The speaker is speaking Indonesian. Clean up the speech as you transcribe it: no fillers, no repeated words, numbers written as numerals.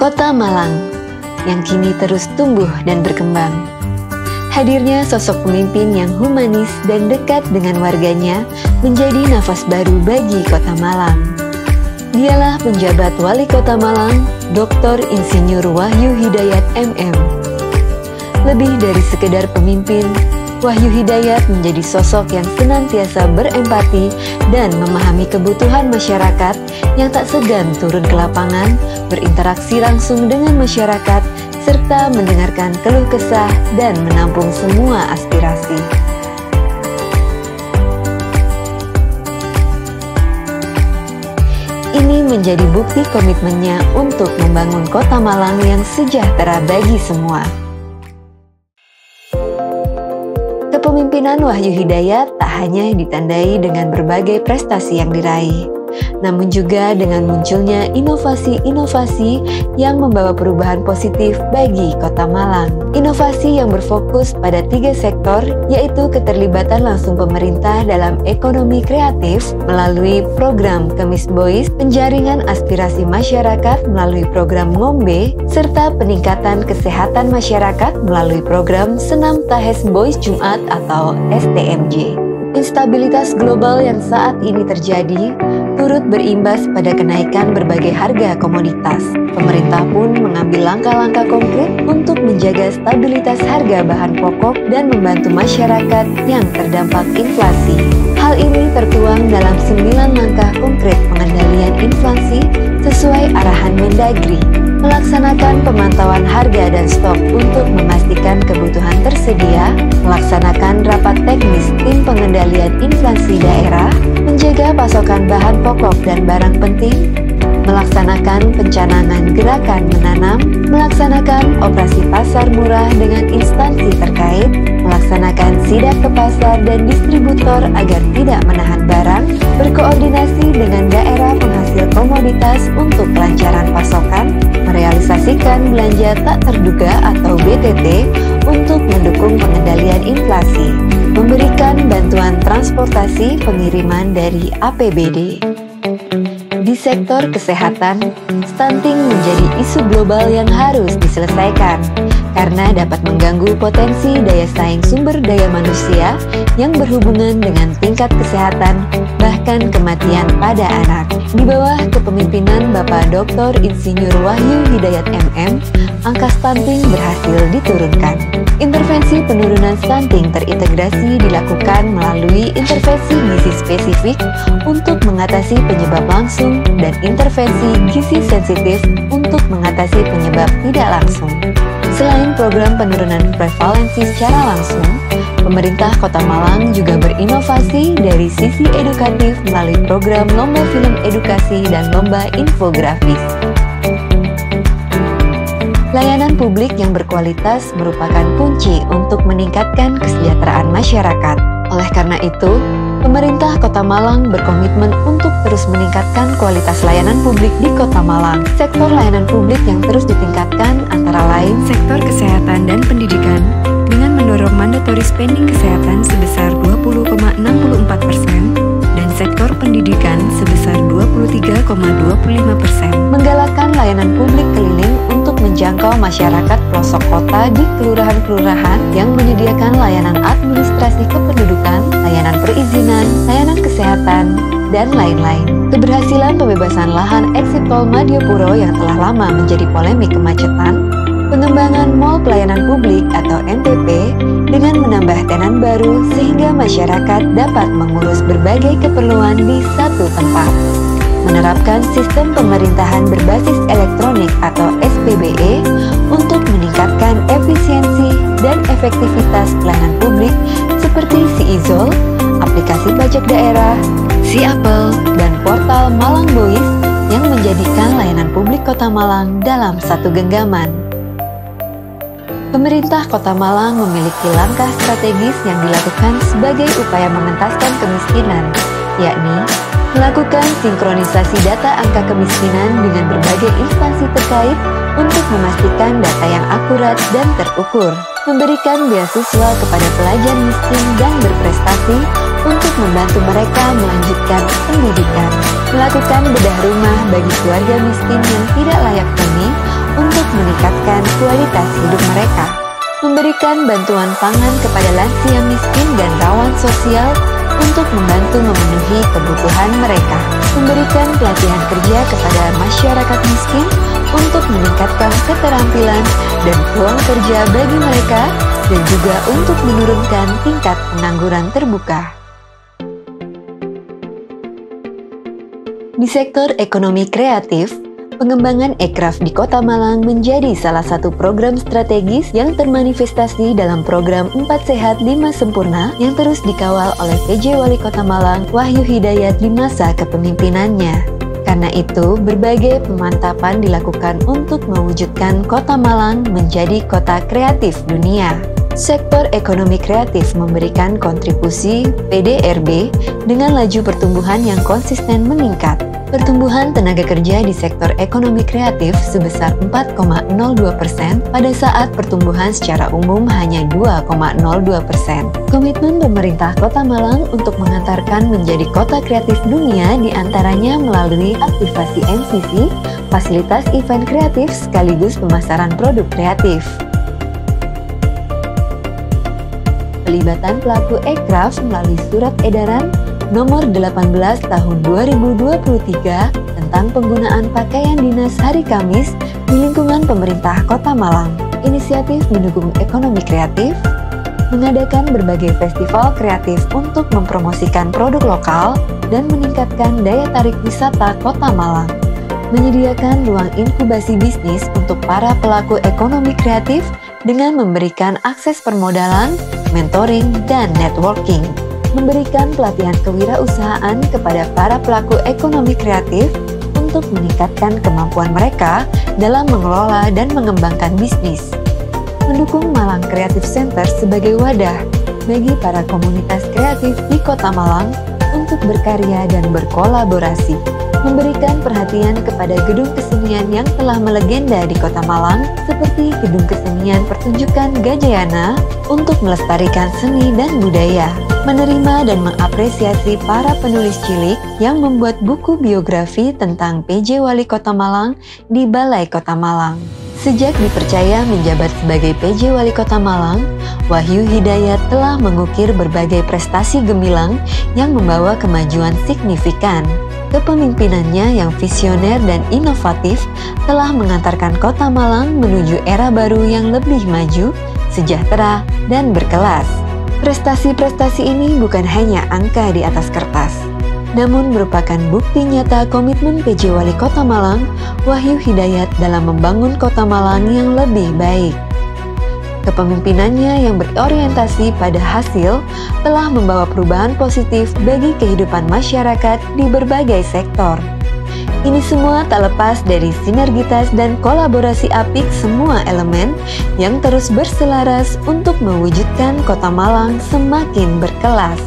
Kota Malang yang kini terus tumbuh dan berkembang. Hadirnya sosok pemimpin yang humanis dan dekat dengan warganya menjadi nafas baru bagi Kota Malang. Dialah penjabat Wali Kota Malang, Dr. Insinyur Wahyu Hidayat MM. Lebih dari sekedar pemimpin, Wahyu Hidayat menjadi sosok yang senantiasa berempati dan memahami kebutuhan masyarakat yang tak segan turun ke lapangan, berinteraksi langsung dengan masyarakat, serta mendengarkan keluh kesah dan menampung semua aspirasi. Ini menjadi bukti komitmennya untuk membangun Kota Malang yang sejahtera bagi semua. Kepemimpinan Wahyu Hidayat tak hanya ditandai dengan berbagai prestasi yang diraih, namun juga dengan munculnya inovasi-inovasi yang membawa perubahan positif bagi Kota Malang. Inovasi yang berfokus pada 3 sektor, yaitu keterlibatan langsung pemerintah dalam ekonomi kreatif melalui program Kemis Boys, penjaringan aspirasi masyarakat melalui program Ngombe, serta peningkatan kesehatan masyarakat melalui program Senam Tahes Boys Jumat atau STMJ. Instabilitas global yang saat ini terjadi turut berimbas pada kenaikan berbagai harga komoditas. Pemerintah pun mengambil langkah-langkah konkret untuk menjaga stabilitas harga bahan pokok dan membantu masyarakat yang terdampak inflasi. Hal ini tertuang dalam 9 langkah konkret pengendalian inflasi sesuai arahan Mendagri. Melaksanakan pemantauan harga dan stok untuk memastikan kebutuhan tersedia, melaksanakan rapat teknis tim pengendalian inflasi daerah, menjaga pasokan bahan pokok dan barang penting, melaksanakan pencanangan gerakan menanam, melaksanakan operasi pasar murah dengan instansi terkait, melaksanakan sidak ke pasar dan distributor agar tidak menahan barang, berkoordinasi dengan daerah penghasil komoditas untuk kelancaran pasokan, merealisasikan belanja tak terduga atau BTT untuk mendukung pengendalian inflasi, memberikan bantuan transportasi pengiriman dari APBD. Di sektor kesehatan, stunting menjadi isu global yang harus diselesaikan karena dapat mengganggu potensi daya saing sumber daya manusia yang berhubungan dengan tingkat kesehatan bahkan kematian pada anak. Di bawah kepemimpinan Bapak Dr. Insinyur Wahyu Hidayat MM, angka stunting berhasil diturunkan. Intervensi penurunan stunting terintegrasi dilakukan melalui intervensi gizi spesifik untuk mengatasi penyebab langsung dan intervensi gizi sensitif untuk mengatasi penyebab tidak langsung. Selain program penurunan prevalensi secara langsung, pemerintah Kota Malang juga berinovasi dari sisi edukatif melalui program lomba film edukasi dan lomba infografis. Layanan publik yang berkualitas merupakan kunci untuk meningkatkan kesejahteraan masyarakat. Oleh karena itu, pemerintah Kota Malang berkomitmen untuk terus meningkatkan kualitas layanan publik di Kota Malang. Sektor layanan publik yang terus ditingkatkan antara lain sektor kesehatan dan pendidikan dengan mendorong mandatory spending kesehatan sebesar 20,64% dan sektor pendidikan sebesar 23,25%. Menggalakkan layanan publik keliling untuk menjangkau masyarakat pelosok kota di kelurahan-kelurahan yang menyediakan layanan administrasi kependudukan, layanan perizinan, layanan kesehatan, dan lain-lain. Keberhasilan pembebasan lahan Exit Tol Madiopuro yang telah lama menjadi polemik kemacetan, pengembangan Mall Pelayanan Publik atau MPP dengan menambah tenan baru sehingga masyarakat dapat mengurus berbagai keperluan di satu tempat. Menerapkan sistem pemerintahan berbasis elektronik atau SPBE untuk meningkatkan efisiensi dan efektivitas pelayanan publik seperti Si-Izol, aplikasi pajak daerah, Si-Apel, dan portal Malang Boys yang menjadikan layanan publik Kota Malang dalam satu genggaman. Pemerintah Kota Malang memiliki langkah strategis yang dilakukan sebagai upaya mengentaskan kemiskinan, yakni melakukan sinkronisasi data angka kemiskinan dengan berbagai instansi terkait untuk memastikan data yang akurat dan terukur, memberikan beasiswa kepada pelajar miskin dan berprestasi untuk membantu mereka melanjutkan pendidikan, melakukan bedah rumah bagi keluarga miskin yang tidak layak huni untuk meningkatkan kualitas hidup mereka, memberikan bantuan pangan kepada lansia miskin dan rawan sosial untuk membantu memenuhi kebutuhan mereka, memberikan pelatihan kerja kepada masyarakat miskin untuk meningkatkan keterampilan dan peluang kerja bagi mereka, dan juga untuk menurunkan tingkat pengangguran terbuka. Di sektor ekonomi kreatif, pengembangan ekraf di Kota Malang menjadi salah satu program strategis yang termanifestasi dalam program 4 Sehat 5 Sempurna yang terus dikawal oleh PJ Wali Kota Malang, Wahyu Hidayat, di masa kepemimpinannya. Karena itu, berbagai pemantapan dilakukan untuk mewujudkan Kota Malang menjadi kota kreatif dunia. Sektor ekonomi kreatif memberikan kontribusi PDRB dengan laju pertumbuhan yang konsisten meningkat. Pertumbuhan tenaga kerja di sektor ekonomi kreatif sebesar 4,02% pada saat pertumbuhan secara umum hanya 2,02%. Komitmen pemerintah Kota Malang untuk mengantarkan menjadi kota kreatif dunia diantaranya melalui aktivasi MCC, fasilitas event kreatif sekaligus pemasaran produk kreatif. Pelibatan pelaku ekraf melalui surat edaran nomor 18 tahun 2023 tentang penggunaan pakaian dinas hari Kamis di lingkungan pemerintah Kota Malang. Inisiatif mendukung ekonomi kreatif, mengadakan berbagai festival kreatif untuk mempromosikan produk lokal dan meningkatkan daya tarik wisata Kota Malang, menyediakan ruang inkubasi bisnis untuk para pelaku ekonomi kreatif dengan memberikan akses permodalan, mentoring, dan networking, memberikan pelatihan kewirausahaan kepada para pelaku ekonomi kreatif untuk meningkatkan kemampuan mereka dalam mengelola dan mengembangkan bisnis, mendukung Malang Creative Center sebagai wadah bagi para komunitas kreatif di Kota Malang untuk berkarya dan berkolaborasi, memberikan perhatian kepada gedung kesenian yang telah melegenda di Kota Malang seperti Gedung Kesenian Pertunjukan Gajayana untuk melestarikan seni dan budaya, menerima dan mengapresiasi para penulis cilik yang membuat buku biografi tentang PJ Wali Kota Malang di Balai Kota Malang. Sejak dipercaya menjabat sebagai PJ Wali Kota Malang, Wahyu Hidayat telah mengukir berbagai prestasi gemilang yang membawa kemajuan signifikan. Kepemimpinannya yang visioner dan inovatif telah mengantarkan Kota Malang menuju era baru yang lebih maju, sejahtera, dan berkelas. Prestasi-prestasi ini bukan hanya angka di atas kertas, namun merupakan bukti nyata komitmen PJ Wali Kota Malang, Wahyu Hidayat, dalam membangun Kota Malang yang lebih baik. Kepemimpinannya yang berorientasi pada hasil telah membawa perubahan positif bagi kehidupan masyarakat di berbagai sektor. Ini semua tak lepas dari sinergitas dan kolaborasi apik semua elemen yang terus berselaras untuk mewujudkan Kota Malang semakin berkelas.